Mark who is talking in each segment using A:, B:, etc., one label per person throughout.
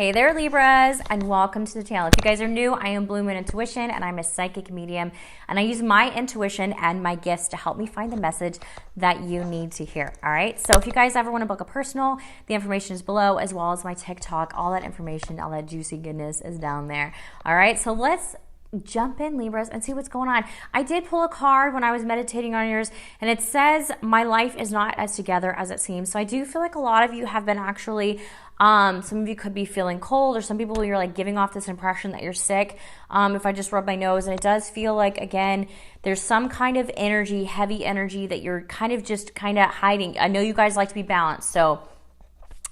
A: Hey there, Libras, and welcome to the channel. If you guys are new, I am Blue Moon Intuition, and I'm a psychic medium, and I use my intuition and my gifts to help me find the message that you need to hear, all right? So if you guys ever want to book a personal, the information is below, as well as my TikTok. All that information, all that juicy goodness is down there, all right? So let's jump in, Libras, and see what's going on. I did pull a card when I was meditating on yours, and it says, my life is not as together as it seems. So I do feel like a lot of you have been actually, some of you could be feeling cold, or some people you're like giving off this impression that you're sick. If I just rub my nose, and it does feel like, again, there's some kind of energy, heavy energy that you're kind of hiding. I know you guys like to be balanced, so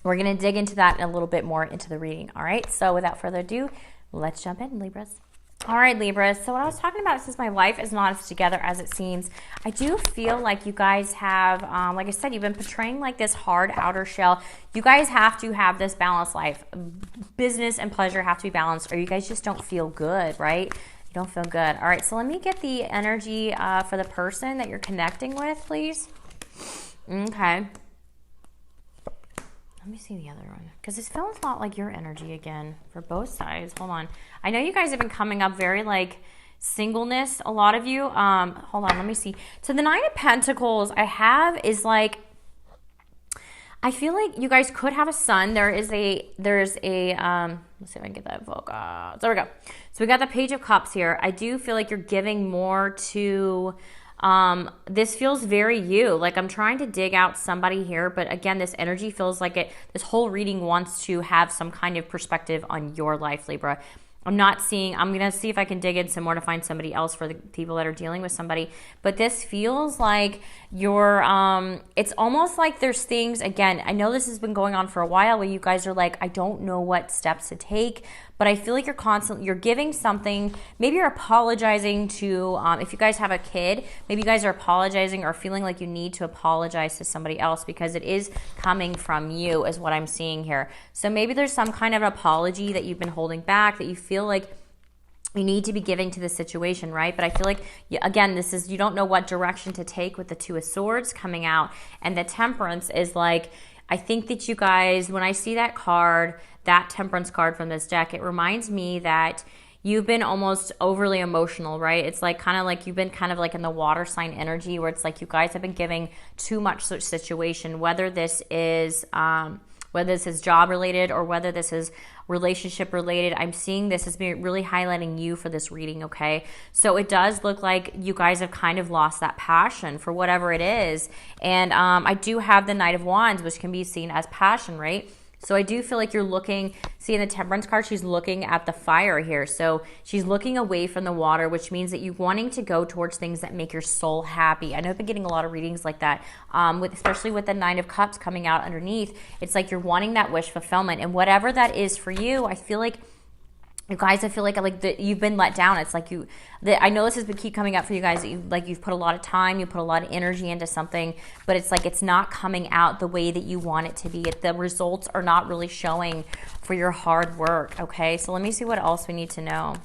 A: we're going to dig into that a little bit more into the reading. All right, so without further ado, let's jump in, Libras. All right, Libra, so what I was talking about, since my life is not as together as it seems, I do feel like you guys have, like I said, you've been portraying like this hard outer shell. You guys have to have this balanced life. Business and pleasure have to be balanced, or you guys just don't feel good, right? You don't feel good. All right, so let me get the energy for the person that you're connecting with, please. Okay. Let me see the other one, because this feels a lot like your energy again for both sides. Hold on. I know you guys have been coming up very like singleness, a lot of you. Hold on, let me see. So the Nine of Pentacles I have is like, I feel like you guys could have a son. There's a let's see if I can get that focus. There we go. So we got the Page of Cups here. I do feel like you're giving more to, this feels very you. Like I'm trying to dig out somebody here, but again, this energy feels like this whole reading wants to have some kind of perspective on your life, Libra. I'm going to see if I can dig in some more to find somebody else for the people that are dealing with somebody. But this feels like you're, it's almost like there's things, again, I know this has been going on for a while where you guys are like, I don't know what steps to take, but I feel like you're giving something, maybe you're apologizing to, if you guys have a kid, maybe you guys are apologizing or feeling like you need to apologize to somebody else because it is coming from you is what I'm seeing here. So maybe there's some kind of apology that you've been holding back that you feel like you need to be giving to the situation, right? But I feel like, again, you don't know what direction to take with the Two of Swords coming out. And the Temperance is like, I think that you guys, when I see that card, that Temperance card from this deck, it reminds me that you've been almost overly emotional, right? It's like kind of like you've been kind of like in the water sign energy where it's like you guys have been giving too much such situation, whether this is job related or whether this is relationship related. I'm seeing this as being really highlighting you for this reading, okay? So it does look like you guys have kind of lost that passion for whatever it is. And I do have the Knight of Wands, which can be seen as passion, right? So I do feel like you're looking, see in the Temperance card, she's looking at the fire here. So she's looking away from the water, which means that you're wanting to go towards things that make your soul happy. I know I've been getting a lot of readings like that, especially with the Nine of Cups coming out underneath. It's like you're wanting that wish fulfillment. And whatever that is for you, I feel like you guys, I feel like you've been let down. It's like I know this has been keep coming up for you guys. You've put a lot of time, you put a lot of energy into something, but it's like it's not coming out the way that you want it to be. The results are not really showing for your hard work. Okay, so let me see what else we need to know.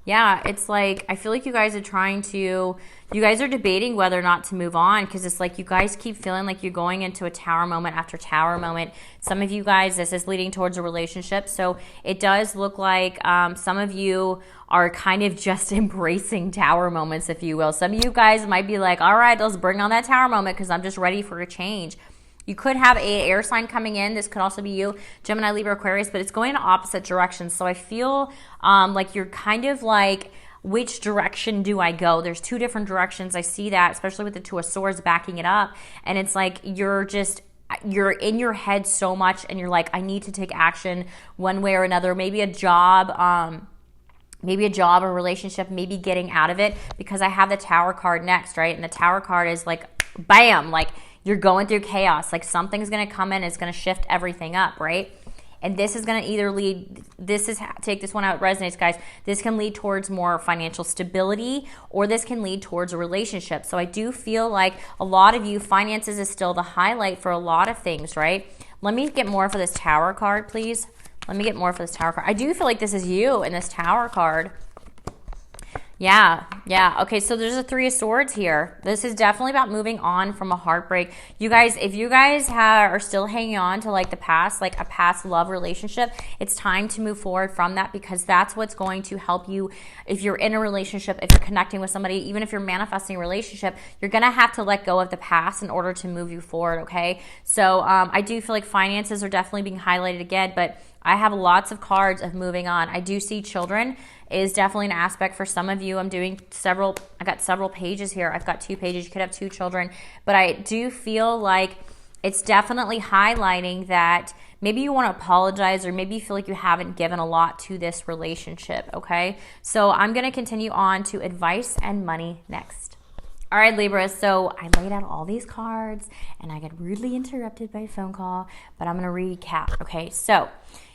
A: Yeah, it's like I feel like you guys are debating whether or not to move on because it's like you guys keep feeling like you're going into a tower moment after tower moment. Some of you guys, this is leading towards a relationship. So it does look like some of you are kind of just embracing tower moments, if you will. Some of you guys might be like, all right, let's bring on that tower moment because I'm just ready for a change. You could have an air sign coming in. This could also be you, Gemini, Libra, Aquarius, but it's going in opposite directions. So I feel like you're kind of like, which direction do I go? There's two different directions. I see that, especially with the Two of Swords backing it up. And it's like you're in your head so much and you're like, I need to take action one way or another. Maybe a job or relationship, maybe getting out of it because I have the Tower card next, right? And the Tower card is like, bam, like, you're going through chaos. Like something's going to come in. It's going to shift everything up, right? And this is going to either take this one out, it resonates, guys. This can lead towards more financial stability or this can lead towards a relationship. So I do feel like a lot of you, finances is still the highlight for a lot of things, right? Let me get more for this Tower card, please. Let me get more for this Tower card. I do feel like this is you in this Tower card. Yeah, yeah. Okay, so there's a Three of Swords here. This is definitely about moving on from a heartbreak. You guys, if you guys are still hanging on to like the past, like a past love relationship, it's time to move forward from that, because that's what's going to help you. If you're in a relationship, if you're connecting with somebody, even if you're manifesting a relationship, you're going to have to let go of the past in order to move you forward, okay? So I do feel like finances are definitely being highlighted again, but I have lots of cards of moving on. I do see children is definitely an aspect for some of you. I got several pages here. I've got 2 pages. You could have 2 children. But I do feel like it's definitely highlighting that maybe you want to apologize, or maybe you feel like you haven't given a lot to this relationship, okay? So I'm going to continue on to advice and money next. All right, Libra, so I laid out all these cards and I got rudely interrupted by a phone call, but I'm going to recap, okay? So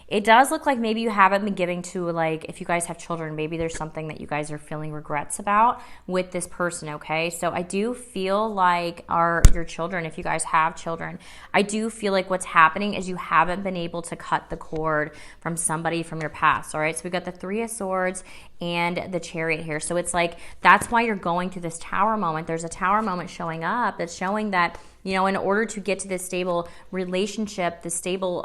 A: it does look like maybe you haven't been giving to, like, if you guys have children, maybe there's something that you guys are feeling regrets about with this person, okay? So I do feel like your children, if you guys have children, I do feel like what's happening is you haven't been able to cut the cord from somebody from your past, all right? So we got the Three of Swords and the Chariot here. So it's like, that's why you're going through this Tower moment. There's a Tower moment showing up that's showing that, you know, in order to get to this stable relationship, the stable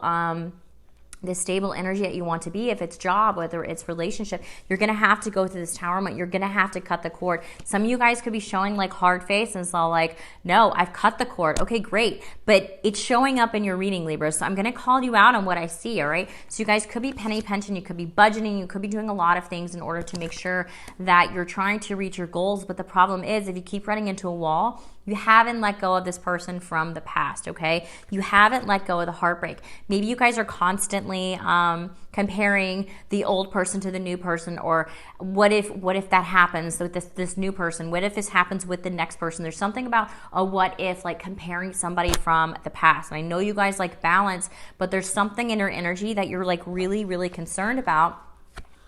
A: energy that you want to be, if it's job, whether it's relationship, you're going to have to go through this Tower moment. You're going to have to cut the cord. Some of you guys could be showing like hard face and it's all like, no, I've cut the cord. Okay, great. But it's showing up in your reading, Libra. So I'm going to call you out on what I see, all right? So you guys could be penny pension. You could be budgeting. You could be doing a lot of things in order to make sure that you're trying to reach your goals. But the problem is, if you keep running into a wall, you haven't let go of this person from the past, okay? You haven't let go of the heartbreak. Maybe you guys are constantly comparing the old person to the new person, or what if that happens with this new person? What if this happens with the next person? There's something about a what if, like comparing somebody from the past. And I know you guys like balance, but there's something in your energy that you're like really, really concerned about.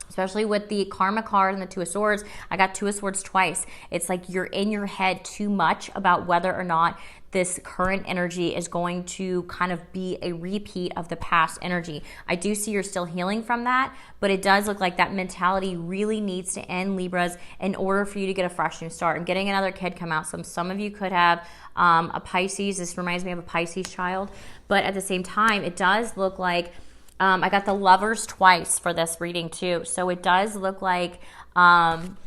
A: Especially with the Karma card and the Two of Swords. I got Two of Swords twice. It's like you're in your head too much about whether or not this current energy is going to kind of be a repeat of the past energy. I do see you're still healing from that, but it does look like that mentality really needs to end, Libras, in order for you to get a fresh new start. And getting another kid come out. Some of you could have a Pisces. This reminds me of a Pisces child. But at the same time, it does look like I got the Lovers twice for this reading too. So it does look like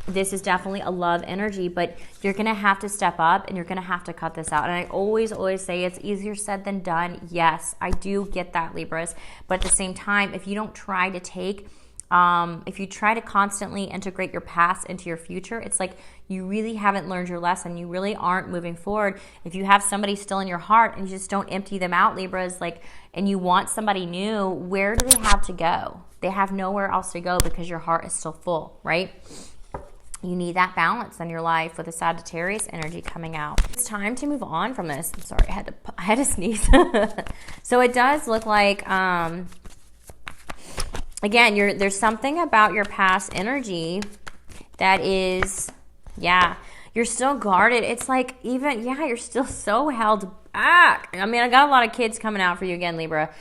A: this is definitely a love energy, but you're going to have to step up and you're going to have to cut this out. And I always say it's easier said than done. Yes, I do get that, Libras. But at the same time, if you don't try to take if you try to constantly integrate your past into your future, it's like you really haven't learned your lesson. You really aren't moving forward. If you have somebody still in your heart and you just don't empty them out, Libras, like, and you want somebody new, where do they have to go? They have nowhere else to go because your heart is still full, right? You need that balance in your life with a Sagittarius energy coming out. It's time to move on from this. I'm sorry, I had to sneeze. So it does look like again, there's something about your past energy that is, yeah, you're still guarded. It's like even, yeah, you're still so held back. I mean, I got a lot of kids coming out for you again, Libra.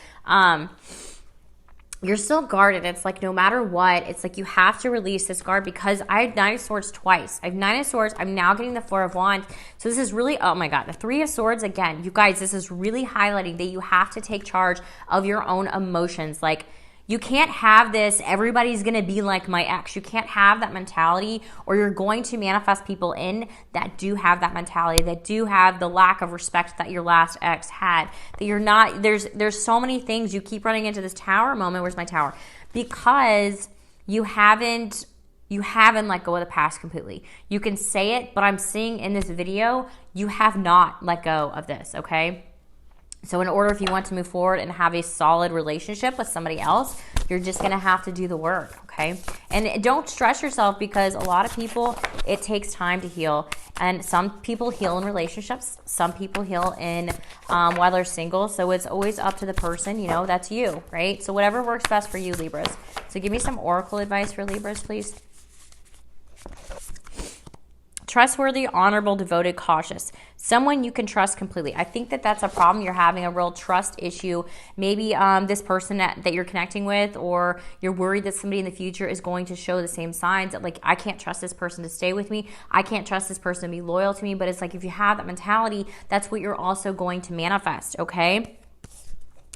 A: You're still guarded. It's like no matter what, it's like you have to release this guard, because I have Nine of Swords twice. I have Nine of Swords. I'm now getting the Four of Wands. So this is really, oh my God, the Three of Swords again. You guys, this is really highlighting that you have to take charge of your own emotions. Like, you can't have this, everybody's going to be like my ex. You can't have that mentality, or you're going to manifest people in that do have that mentality, that do have the lack of respect that your last ex had. That you're not, there's so many things. You keep running into this Tower moment. Where's my Tower? Because you haven't let go of the past completely. You can say it, but I'm seeing in this video, you have not let go of this, okay? So in order, if you want to move forward and have a solid relationship with somebody else, you're just going to have to do the work, okay? And don't stress yourself, because a lot of people, it takes time to heal. And some people heal in relationships. Some people heal in while they're single. So it's always up to the person, you know, that's you, right? So whatever works best for you, Libras. So give me some oracle advice for Libras, please. trustworthy, honorable, devoted, cautious. Someone you can trust completely. I think that that's a problem. You're having a real trust issue. Maybe this person that you're connecting with, or you're worried that somebody in the future is going to show the same signs that, like, I can't trust this person to stay with me. I can't trust this person to be loyal to me. But it's like, if you have that mentality, that's what you're also going to manifest, okay?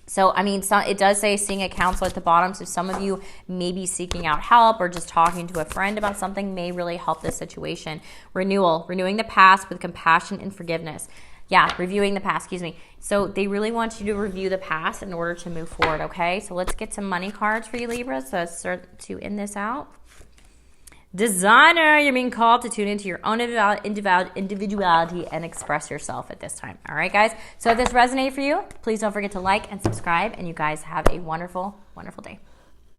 A: So, I mean, it does say seeing a counselor at the bottom. So some of you may be seeking out help, or just talking to a friend about something may really help this situation. Renewal, renewing the past with compassion and forgiveness. Yeah, reviewing the past, excuse me. So they really want you to review the past in order to move forward, okay? So let's get some money cards for you, Libra. So let's start to end this out. Designer, you're being called to tune into your own individuality and express yourself at this time. All right, guys? So if this resonated for you, please don't forget to like and subscribe. And you guys have a wonderful, wonderful day.